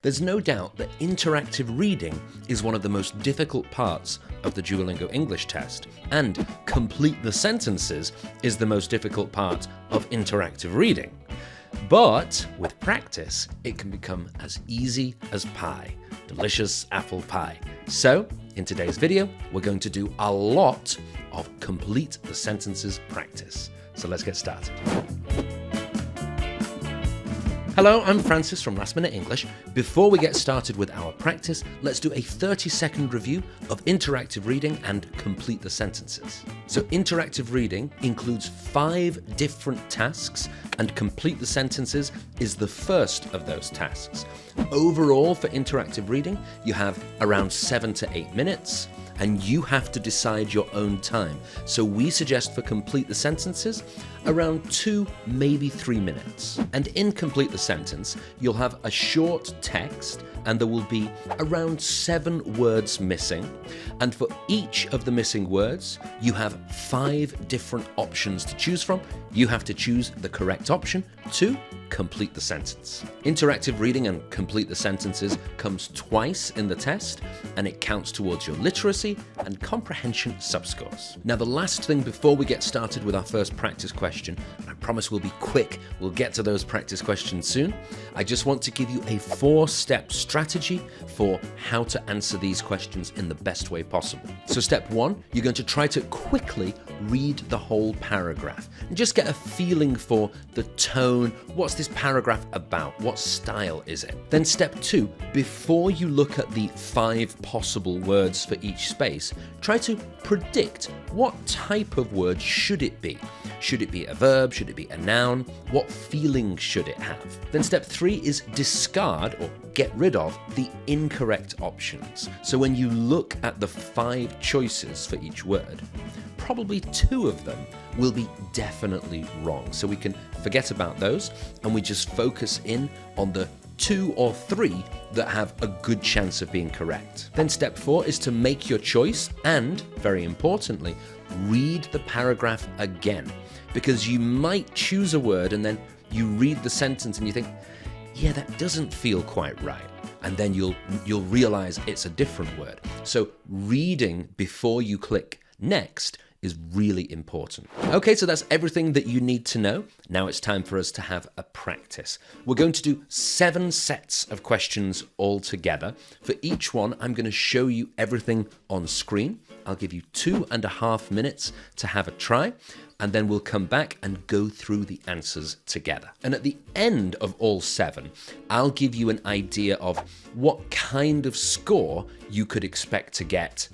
There's no doubt that interactive reading is one of the most difficult parts of the Duolingo English test, and complete the sentences is the most difficult part of interactive reading. But with practice, it can become as easy as pie. Delicious apple pie. So, in today's video, we're going to do a lot of complete the sentences practice. So let's get started. Hello, I'm Francis from Last Minute English. Before we get started with our practice, let's do a 30-second review of interactive reading and complete the sentences. So interactive reading includes 5 different tasks, and complete the sentences is the first of those tasks. Overall, for interactive reading, you have around 7 to 8 minutes, and you have to decide your own time. So we suggest for complete the sentences, around 2, maybe 3 minutes. And in complete the sentence, you'll have a short text, and there will be around 7 words missing. And for each of the missing words, you have 5 different options to choose from. You have to choose the correct option to complete the sentence. Interactive reading and complete the sentences comes twice in the test, and it counts towards your literacy and comprehension subscores. Now, the last thing before we get started with our first practice question, and I promise we'll be quick, we'll get to those practice questions soon, I just want to give you a 4-step strategy for how to answer these questions in the best way possible. So step 1, you're going to try to quickly read the whole paragraph and just get a feeling for the tone. What's this paragraph about? What style is it? Then step 2, before you look at the 5 possible words for each space, try to predict what type of word should it be. Should it be a verb? Should it be a noun? What feeling should it have? Then step 3 is discard or get rid of the incorrect options. So when you look at the 5 choices for each word, probably 2 of them will be definitely wrong. So we can forget about those and we just focus in on the 2 or 3 that have a good chance of being correct. Then step 4 is to make your choice and, very importantly, read the paragraph again, because you might choose a word and then you read the sentence and you think, yeah, that doesn't feel quite right. And then you'll realize it's a different word. So reading before you click next is really important. Okay, so that's everything that you need to know. Now it's time for us to have a practice. We're going to do 7 sets of questions all together. For each one, I'm going to show you everything on screen. I'll give you 2.5 minutes to have a try, and then we'll come back and go through the answers together. And at the end of all 7, I'll give you an idea of what kind of score you could expect to get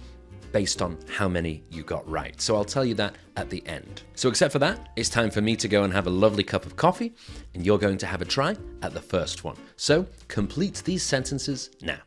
based on how many you got right. So I'll tell you that at the end. So except for that, it's time for me to go and have a lovely cup of coffee, and you're going to have a try at the first one. So complete these sentences now.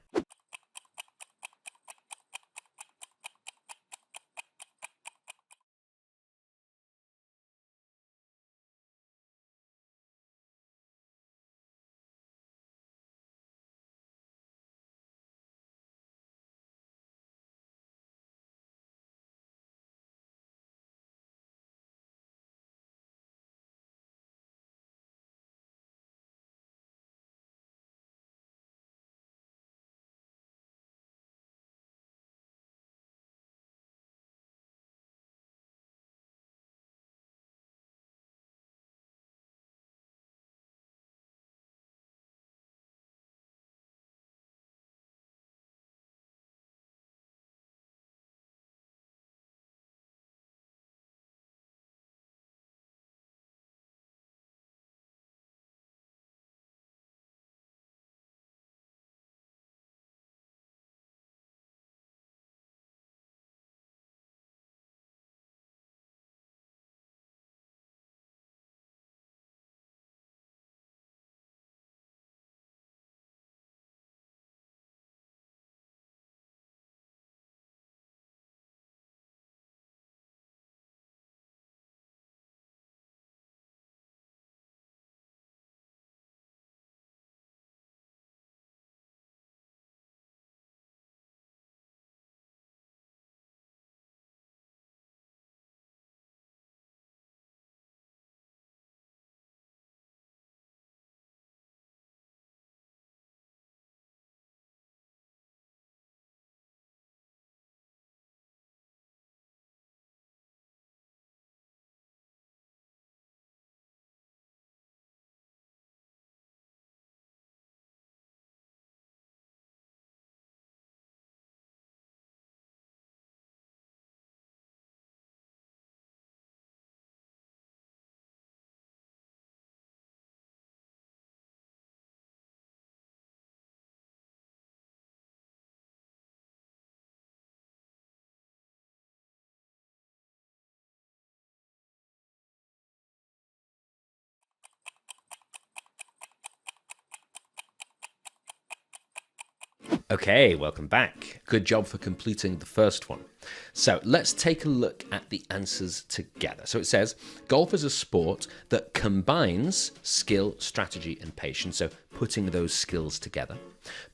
Okay, welcome back. Good job for completing the first one. So let's take a look at the answers together. So it says, golf is a sport that combines skill, strategy, and patience, so putting those skills together.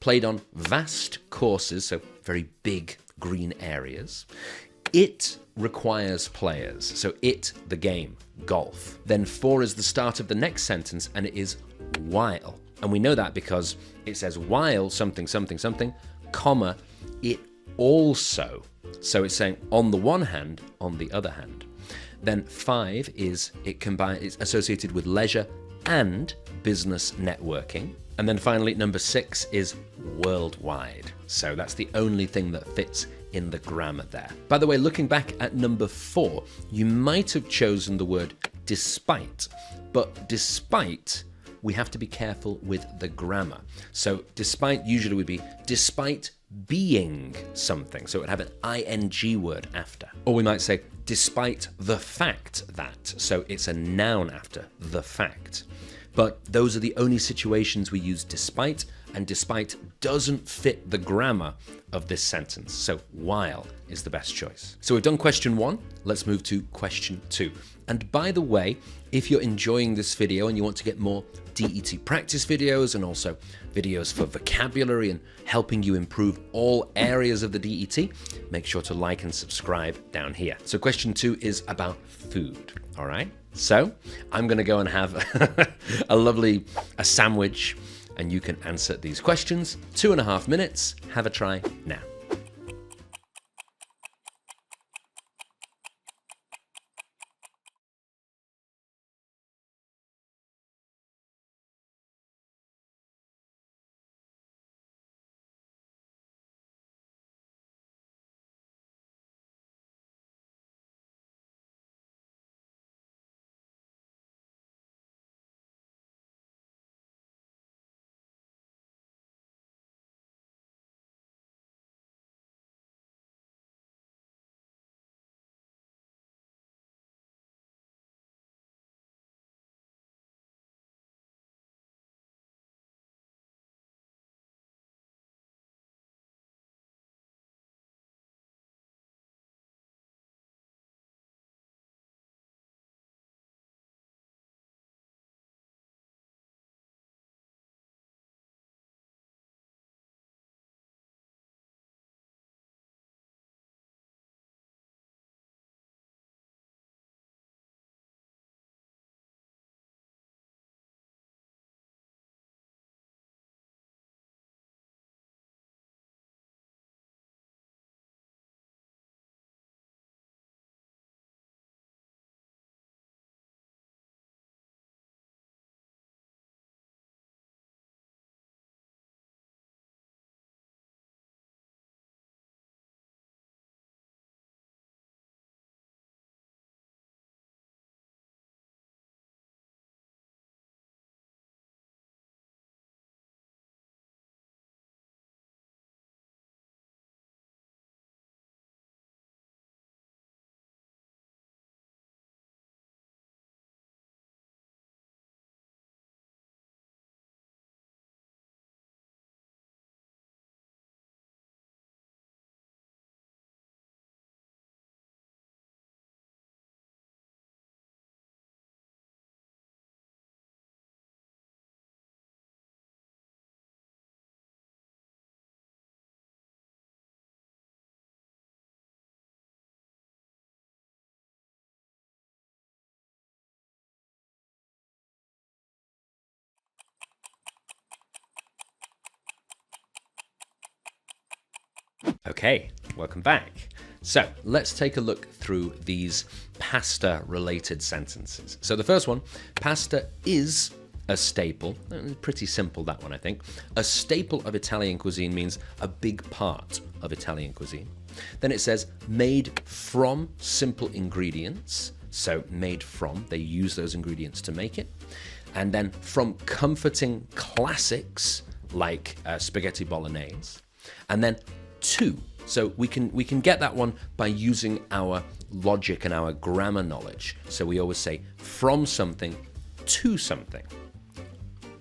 Played on vast courses, so very big green areas. It requires players, so it, the game, golf. Then for is the start of the next sentence, and it is while. And we know that because it says while something, something, something, comma, it also. So it's saying on the one hand, on the other hand. Then 5 is it's associated with leisure and business networking. And then finally, number 6 is worldwide. So that's the only thing that fits in the grammar there. By the way, looking back at number 4, you might have chosen the word despite, but despite, we have to be careful with the grammar. So despite usually would be despite being something. So it would have an ing word after. Or we might say despite the fact that. So it's a noun after the fact. But those are the only situations we use despite, and despite doesn't fit the grammar of this sentence. So while is the best choice. So we've done question 1. Let's move to question 2. And by the way, if you're enjoying this video and you want to get more DET practice videos and also videos for vocabulary and helping you improve all areas of the DET, make sure to like and subscribe down here. So question 2 is about food, all right? So I'm gonna go and have a sandwich, and you can answer these questions. 2.5 minutes, have a try now. Okay, welcome back. So let's take a look through these pasta-related sentences. So the first one, pasta is a staple. Pretty simple, that one, I think. A staple of Italian cuisine means a big part of Italian cuisine. Then it says made from simple ingredients. So made from, they use those ingredients to make it. And then from comforting classics like spaghetti bolognese. And then to. So we can get that one by using our logic and our grammar knowledge. So we always say from something to something.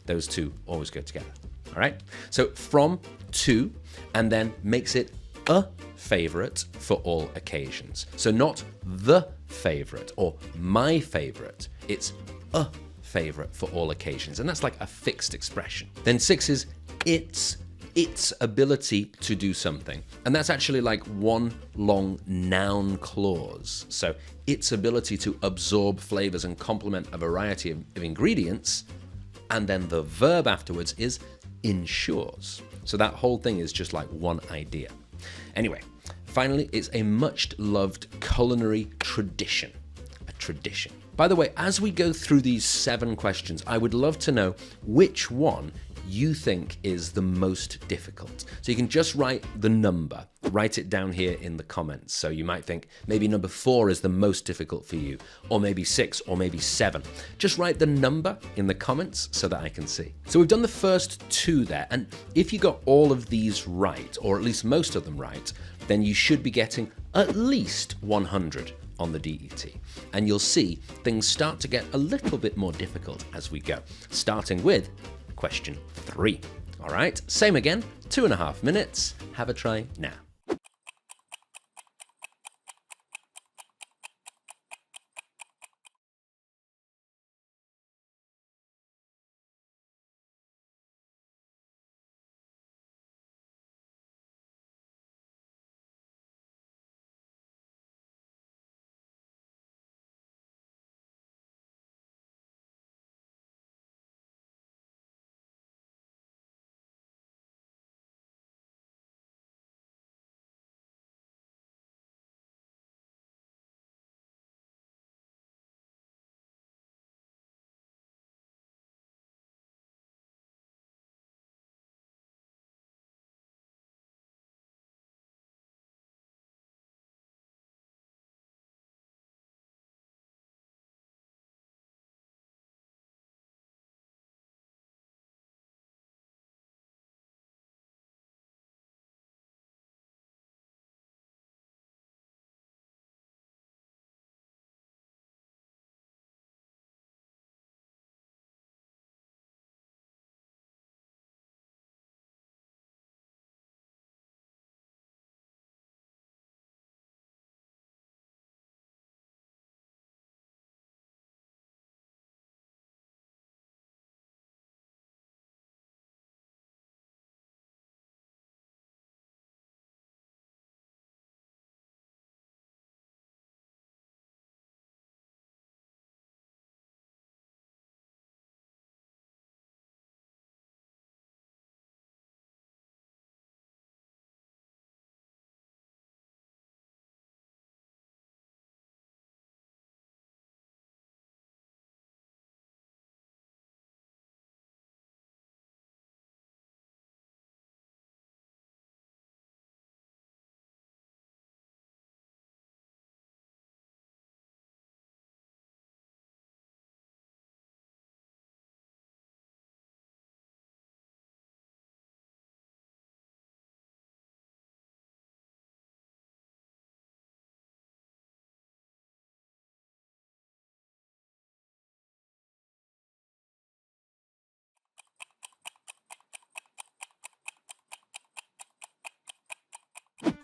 Those two always go together. All right. So from to, and then makes it a favorite for all occasions. So not the favorite or my favorite, it's a favorite for all occasions. And that's like a fixed expression. Then 6 is its ability to do something. And that's actually like one long noun clause. So its ability to absorb flavors and complement a variety of ingredients. And then the verb afterwards is ensures. So that whole thing is just like one idea. Anyway, finally, it's a much loved culinary tradition. A tradition. By the way, as we go through these 7 questions, I would love to know which one you think is the most difficult. So you can just write the number, write it down here in the comments. So you might think maybe number 4 is the most difficult for you, or maybe 6, or maybe 7. Just write the number in the comments so that I can see. So we've done the first 2 there, and if you got all of these right, or at least most of them right, then you should be getting at least 100 on the DET. And you'll see things start to get a little bit more difficult as we go, starting with question 3. All right, same again, 2.5 minutes. Have a try now.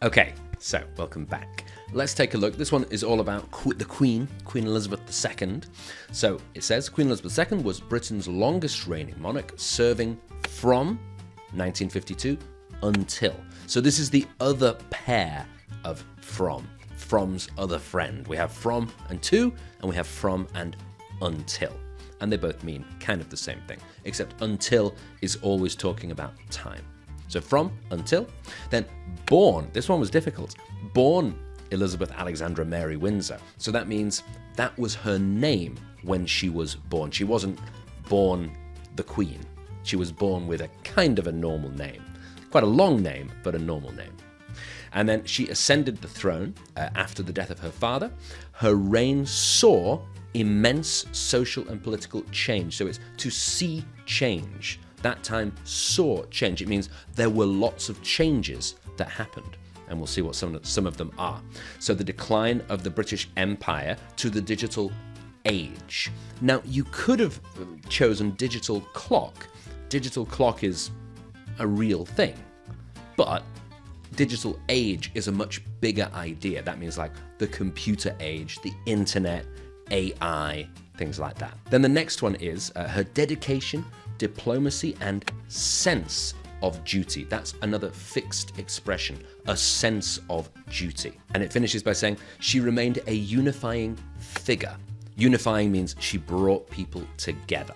Okay, so welcome back. Let's take a look. This one is all about the Queen Elizabeth II. So it says Queen Elizabeth II was Britain's longest reigning monarch, serving from 1952 until. So this is the other pair of from's other friend. We have from and to, and we have from and until. And they both mean kind of the same thing, except until is always talking about time. So from, until. Then born, this one was difficult. Born Elizabeth Alexandra Mary Windsor. So that means that was her name when she was born. She wasn't born the Queen. She was born with a kind of a normal name. Quite a long name, but a normal name. And then she ascended the throne after the death of her father. Her reign saw immense social and political change. So it's to see change. That time saw change. It means there were lots of changes that happened. And we'll see what some of them are. So the decline of the British Empire to the digital age. Now, you could have chosen digital clock. Digital clock is a real thing. But digital age is a much bigger idea. That means like the computer age, the internet, AI, things like that. Then the next one is her dedication, diplomacy, and sense of duty. That's another fixed expression, a sense of duty. And it finishes by saying, she remained a unifying figure. Unifying means she brought people together.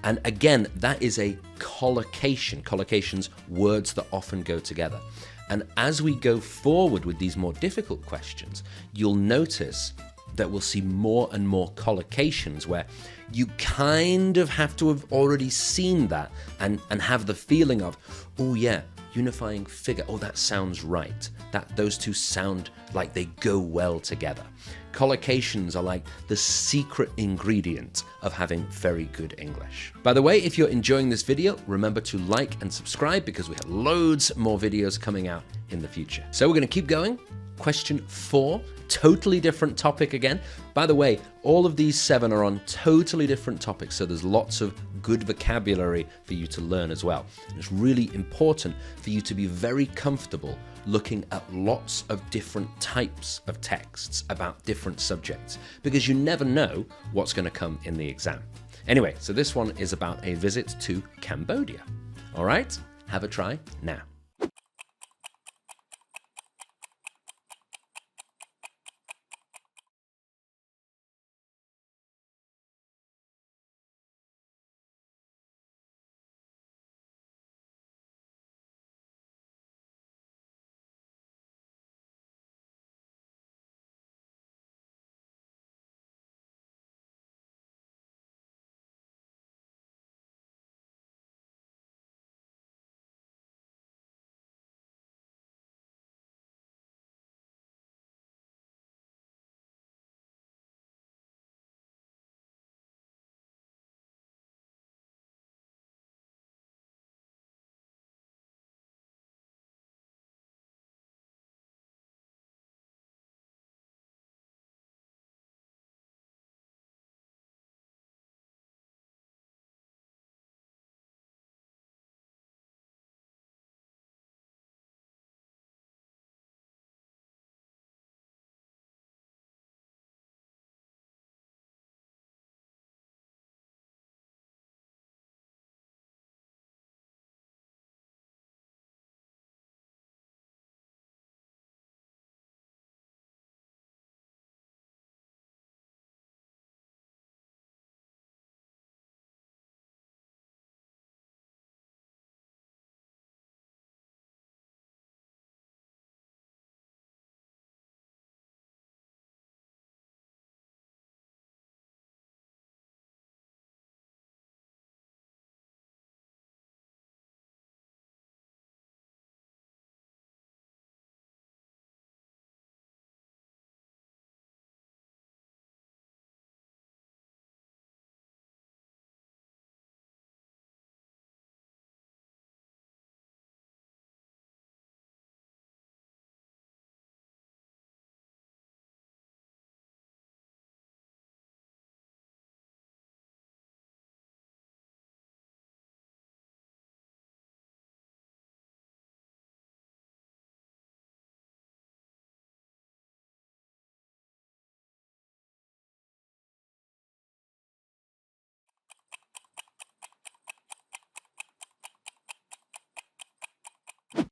And again, that is a collocation. Collocations, words that often go together. And as we go forward with these more difficult questions, you'll notice that we'll see more and more collocations where you kind of have to have already seen that and have the feeling of, oh yeah, unifying figure, oh that sounds right. Those two sound like they go well together. Collocations are like the secret ingredient of having very good English. By the way, if you're enjoying this video, remember to like and subscribe because we have loads more videos coming out in the future. So we're going to keep going. Question 4, totally different topic again. By the way, all of these 7 are on totally different topics, so there's lots of good vocabulary for you to learn as well. And it's really important for you to be very comfortable looking at lots of different types of texts about different subjects, because you never know what's going to come in the exam. Anyway, so this one is about a visit to Cambodia. All right, have a try now.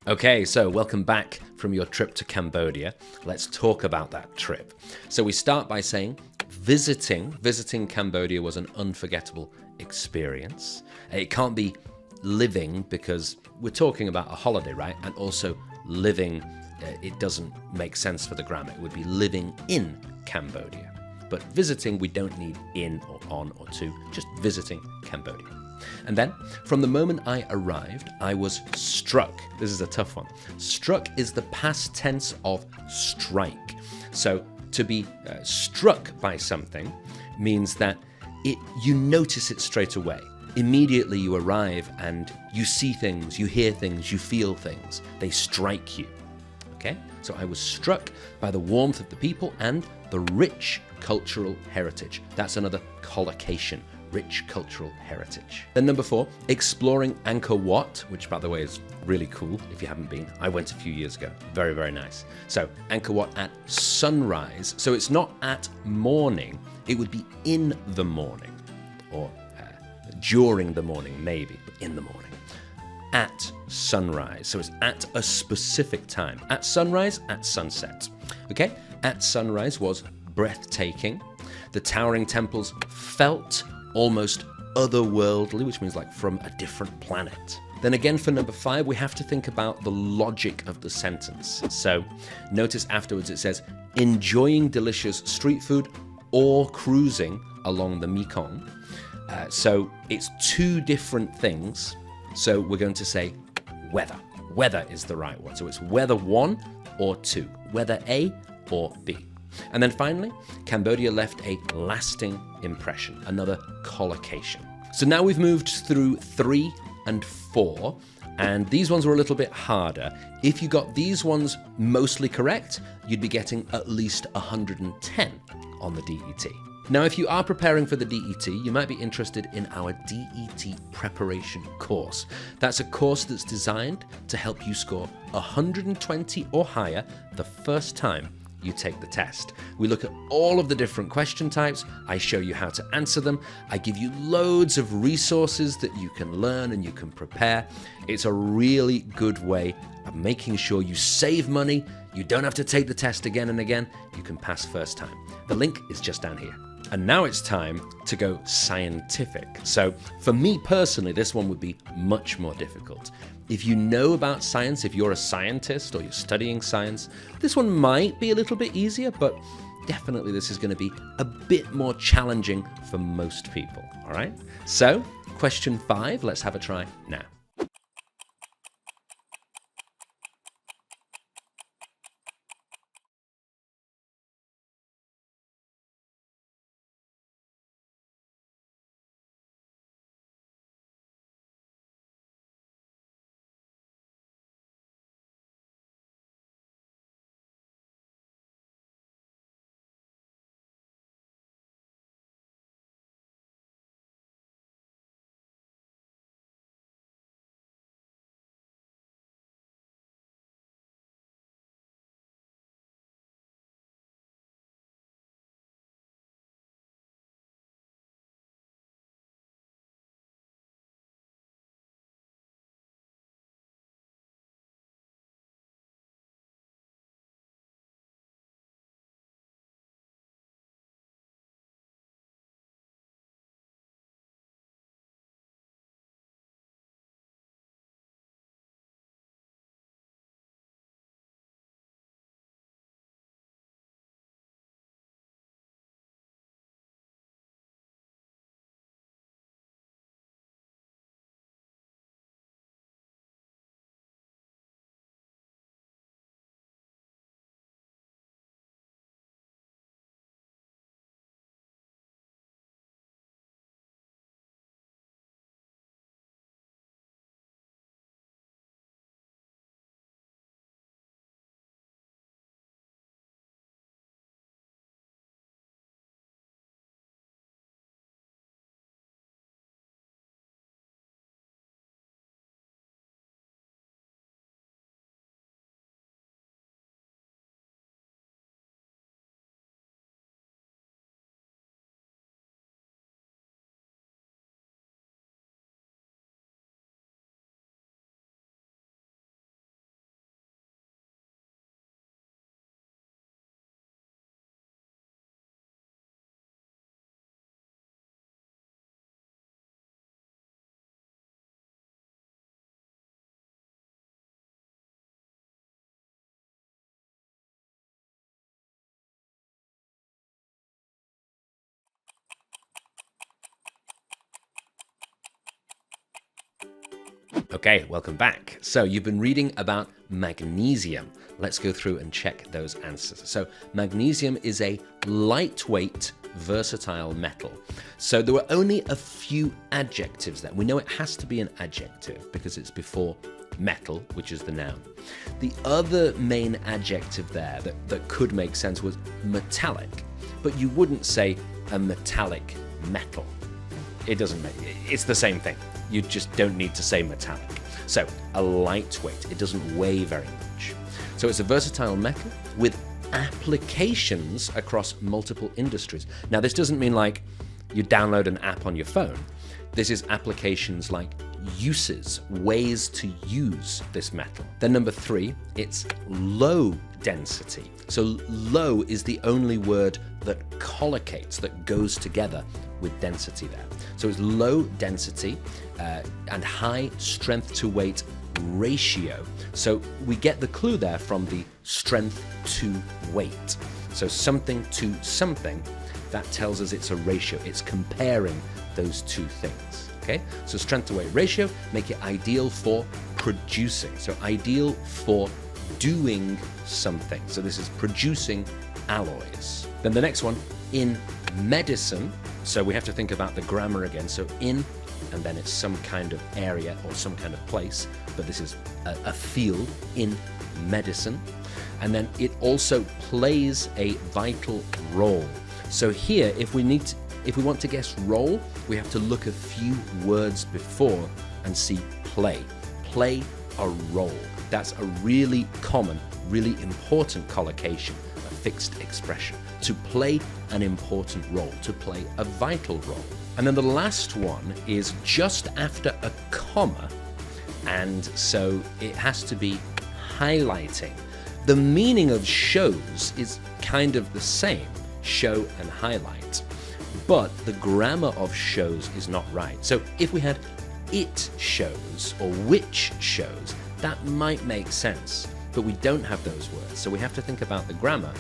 Okay, so welcome back from your trip to Cambodia. Let's talk about that trip. So we start by saying visiting Cambodia was an unforgettable experience. It can't be living because we're talking about a holiday, right? And also living, it doesn't make sense for the grammar. It would be living in Cambodia. But visiting, we don't need in or on or to, just visiting Cambodia. And then, from the moment I arrived, I was struck. This is a tough one. Struck is the past tense of strike. So, to be struck by something means that you notice it straight away. Immediately you arrive and you see things, you hear things, you feel things. They strike you. Okay? So I was struck by the warmth of the people and the rich cultural heritage. That's another collocation. rich cultural heritage. Then number 4, exploring Angkor Wat, which by the way is really cool if you haven't been. I went a few years ago. Very, very nice. So Angkor Wat at sunrise. So it's not at morning. It would be in the morning, or during the morning maybe, but in the morning. At sunrise. So it's at a specific time. At sunrise, at sunset. Okay? At sunrise was breathtaking. The towering temples felt almost otherworldly, which means like from a different planet. Then again, for number 5, we have to think about the logic of the sentence. So notice afterwards it says, enjoying delicious street food or cruising along the Mekong. So it's 2 different things. So we're going to say weather. Weather is the right one. So it's whether 1 or 2, whether A or B. And then finally, Cambodia left a lasting impression, another collocation. So now we've moved through 3 and 4, and these ones were a little bit harder. If you got these ones mostly correct, you'd be getting at least 110 on the DET. Now, if you are preparing for the DET, you might be interested in our DET preparation course. That's a course that's designed to help you score 120 or higher the first time you take the test. We look at all of the different question types. I show you how to answer them. I give you loads of resources that you can learn and you can prepare. It's a really good way of making sure you save money. You don't have to take the test again and again. You can pass first time. The link is just down here. And now it's time to go scientific. So for me personally, this one would be much more difficult. If you know about science, if you're a scientist or you're studying science, this one might be a little bit easier, but definitely this is going to be a bit more challenging for most people, all right? So question 5, let's have a try now. Okay, welcome back. So you've been reading about magnesium. Let's go through and check those answers. So magnesium is a lightweight, versatile metal. So there were only a few adjectives there. We know it has to be an adjective because it's before metal, which is the noun. The other main adjective there that could make sense was metallic, but you wouldn't say a metallic metal. it doesn't make, it's the same thing. You just don't need to say metallic. So a lightweight, it doesn't weigh very much. So it's a versatile metal with applications across multiple industries. Now this doesn't mean like you download an app on your phone. This is applications like uses, ways to use this metal. Then number 3, it's low density. So low is the only word that collocates, that goes together with density there. So it's low density and high strength to weight ratio. So we get the clue there from the strength to weight. So something to something, that tells us it's a ratio. It's comparing those two things. Okay, so strength to weight ratio make it ideal for producing. So ideal for doing something. So this is producing alloys. Then the next one, in medicine. So we have to think about the grammar again. So in, and then it's some kind of area or some kind of place, but this is a field in medicine. And then it also plays a vital role. So here, if we want to guess role, we have to look a few words before and see play. Play a role. That's a really common, really important collocation, a fixed expression. To play an important role, to play a vital role. And then the last one is just after a comma, and so it has to be highlighting. The meaning of shows is kind of the same, show and highlight, but the grammar of shows is not right. So if we had it shows or which shows, that might make sense, but we don't have those words, so we have to think about the grammar.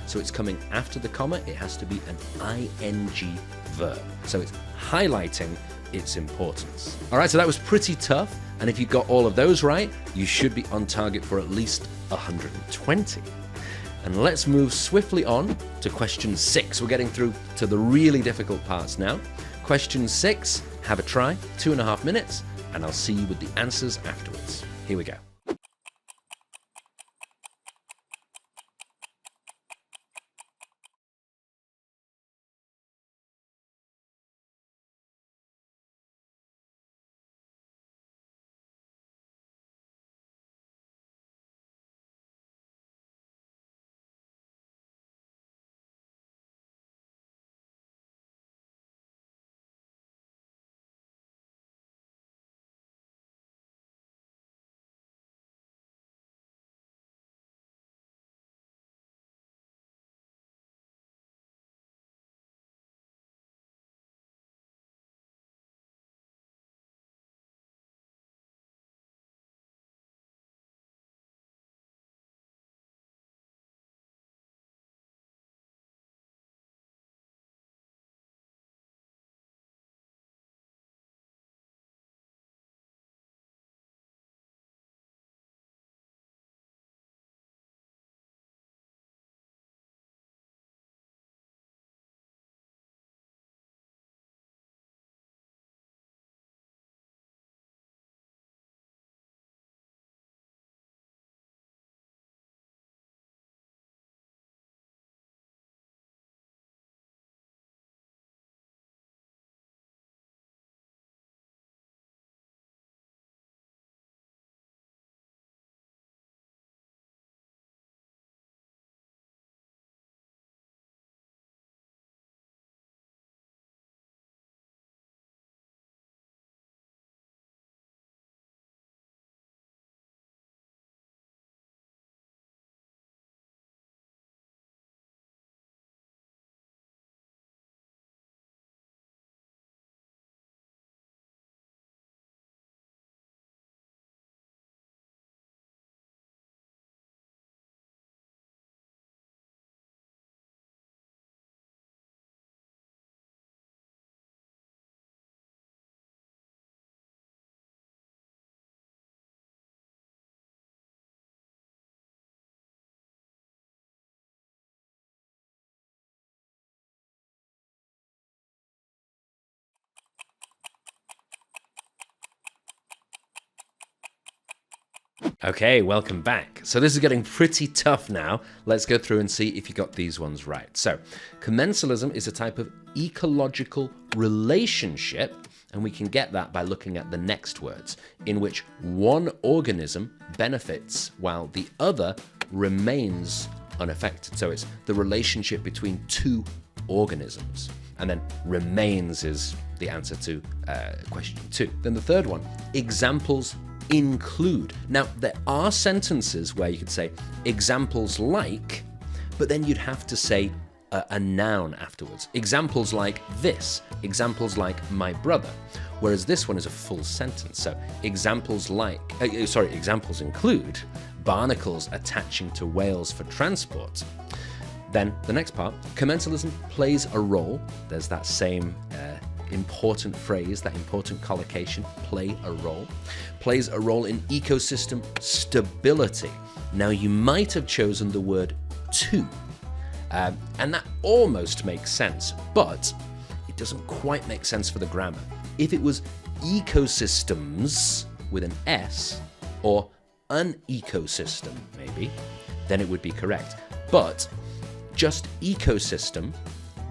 So it's coming after the comma, it has to be an ing verb. So it's highlighting its importance. All right, so that was pretty tough, and if you got all of those right, you should be on target for at least 120. And let's move swiftly on to question 6. We're getting through to the really difficult parts now. Question 6, have a try, 2.5 minutes, and I'll see you with the answers afterwards. Here we go. Okay, welcome back. So this is getting pretty tough now. Let's go through and see if you got these ones right. So, commensalism is a type of ecological relationship, and we can get that by looking at the next words, in which one organism benefits while the other remains unaffected. So it's the relationship between two organisms. And then remains is the answer to question 2. Then the third one, examples include. Now, there are sentences where you could say examples like, but then you'd have to say a noun afterwards. Examples like this, examples like my brother, whereas this one is a full sentence. So examples like, examples include barnacles attaching to whales for transport. Then the next part, commensalism plays a role. There's that same important phrase, that important collocation, play a role. Plays a role in ecosystem stability. Now you might have chosen the word to, and that almost makes sense, but it doesn't quite make sense for the grammar. If it was ecosystems with an S, or an ecosystem maybe, then it would be correct. But just ecosystem,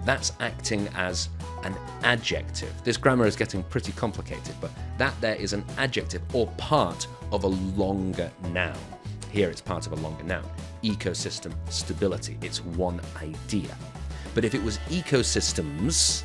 that's acting as an adjective. This grammar is getting pretty complicated, but that there is an adjective or part of a longer noun. Here it's part of a longer noun. Ecosystem stability, it's one idea. But if it was ecosystems,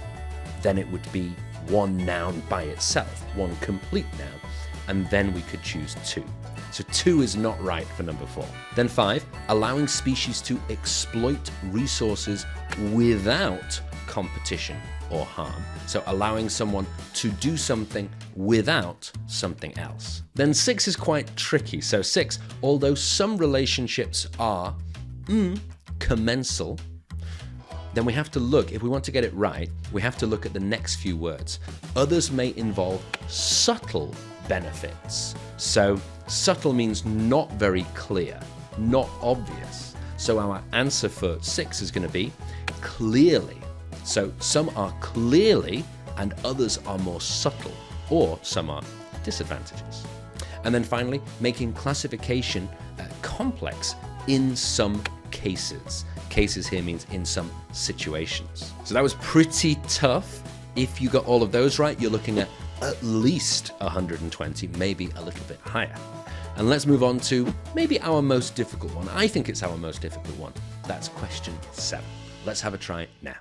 then it would be one noun by itself, one complete noun, and then we could choose to. So 2 is not right for number 4. Then 5, allowing species to exploit resources without competition or harm. So allowing someone to do something without something else. Then 6 is quite tricky. So 6, although some relationships are commensal, then we have to look, if we want to get it right, we have to look at the next few words. Others may involve subtle benefits. So subtle means not very clear, not obvious. So our answer for 6 is going to be clearly. So some are clearly and others are more subtle, or some are disadvantages. And then finally, making classification complex in some cases. Cases here means in some situations. So that was pretty tough. If you got all of those right, you're looking at least 120, maybe a little bit higher. And let's move on to maybe our most difficult one. I think it's our most difficult one. That's question 7. Let's have a try now.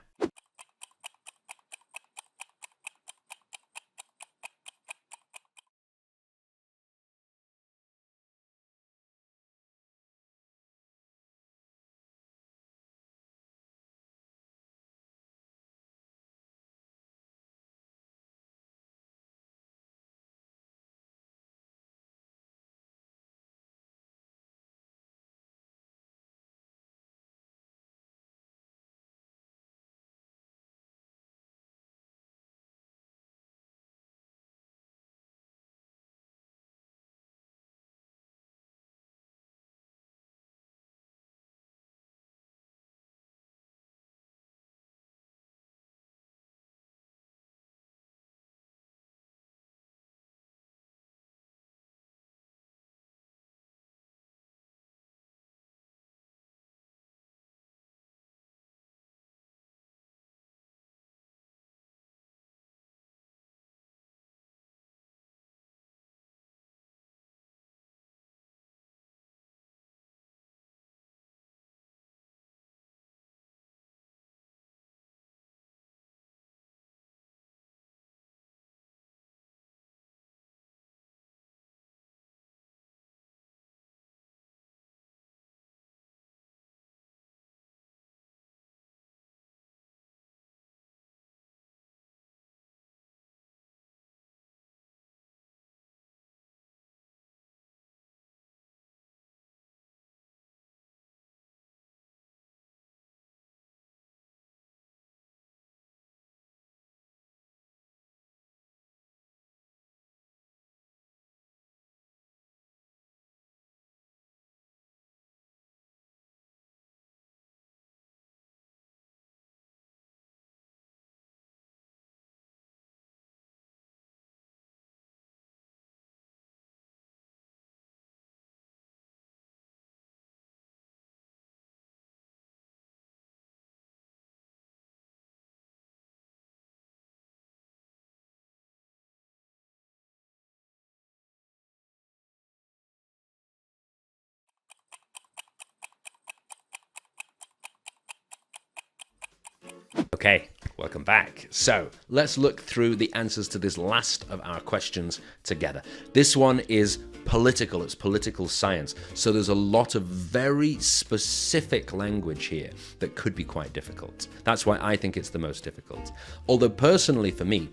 Okay, welcome back. So let's look through the answers to this last of our questions together. This one is political, it's political science. So there's a lot of very specific language here that could be quite difficult. That's why I think it's the most difficult. Although personally for me,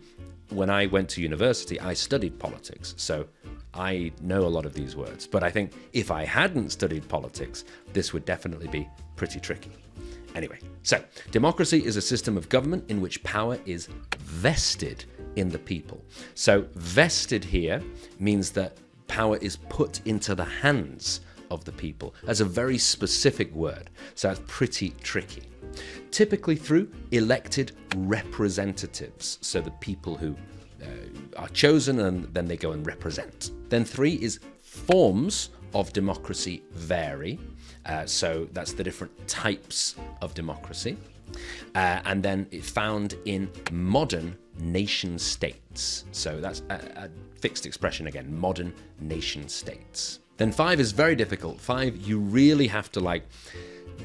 when I went to university, I studied politics. So I know a lot of these words. But I think if I hadn't studied politics, this would definitely be pretty tricky. Anyway, so democracy is a system of government in which power is vested in the people. So vested here means that power is put into the hands of the people as a very specific word. So that's pretty tricky. Typically through elected representatives, so the people who are chosen and then they go and represent. Then 3 is forms of democracy vary. So that's the different types of democracy. And then it's found in modern nation states. So that's a fixed expression again, modern nation states. Then 5 is very difficult. 5, you really have to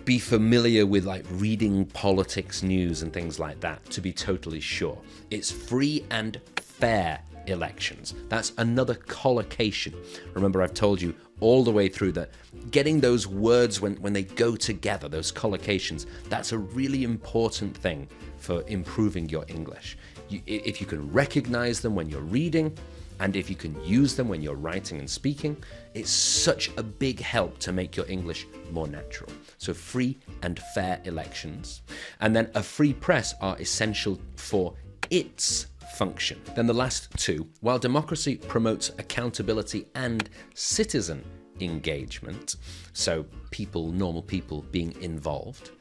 be familiar with reading politics news and things like that to be totally sure. It's free and fair elections. That's another collocation. Remember, I've told you all the way through that getting those words when they go together, those collocations, that's a really important thing for improving your English. If you can recognize them when you're reading, and if you can use them when you're writing and speaking, it's such a big help to make your English more natural. So free and fair elections. And then a free press are essential for its function. Then the last 2, while democracy promotes accountability and citizen engagement, so people, normal people being involved,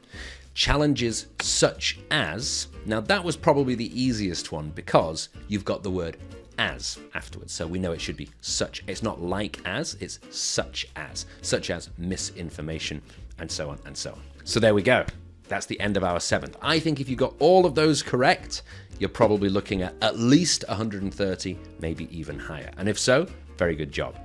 challenges such as, now that was probably the easiest one because you've got the word as afterwards. So we know it should be such. It's not like as, it's such as misinformation, and so on and so on. So there we go. That's the end of our 7th. I think if you got all of those correct, you're probably looking at least 130, maybe even higher. And if so, very good job.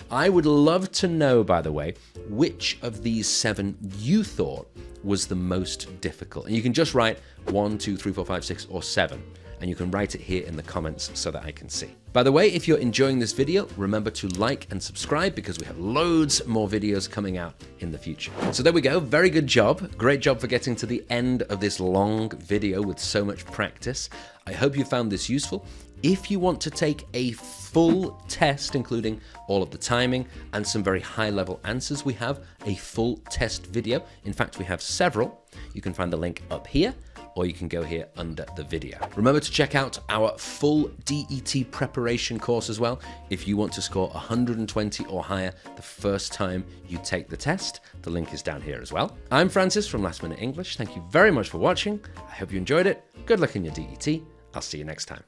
I would love to know, by the way, which of these 7 you thought was the most difficult. And you can just write 1, 2, 3, 4, 5, 6, or 7. And you can write it here in the comments so that I can see. By the way, if you're enjoying this video, remember to like and subscribe because we have loads more videos coming out in the future. So there we go, very good job. Great job for getting to the end of this long video with so much practice. I hope you found this useful. If you want to take a full test, including all of the timing and some very high-level answers, we have a full test video. In fact, we have several. You can find the link up here, or you can go here under the video. Remember to check out our full DET preparation course as well if you want to score 120 or higher the first time you take the test. The link is down here as well. I'm Francis from Last Minute English. Thank you very much for watching. I hope you enjoyed it. Good luck in your DET. I'll see you next time.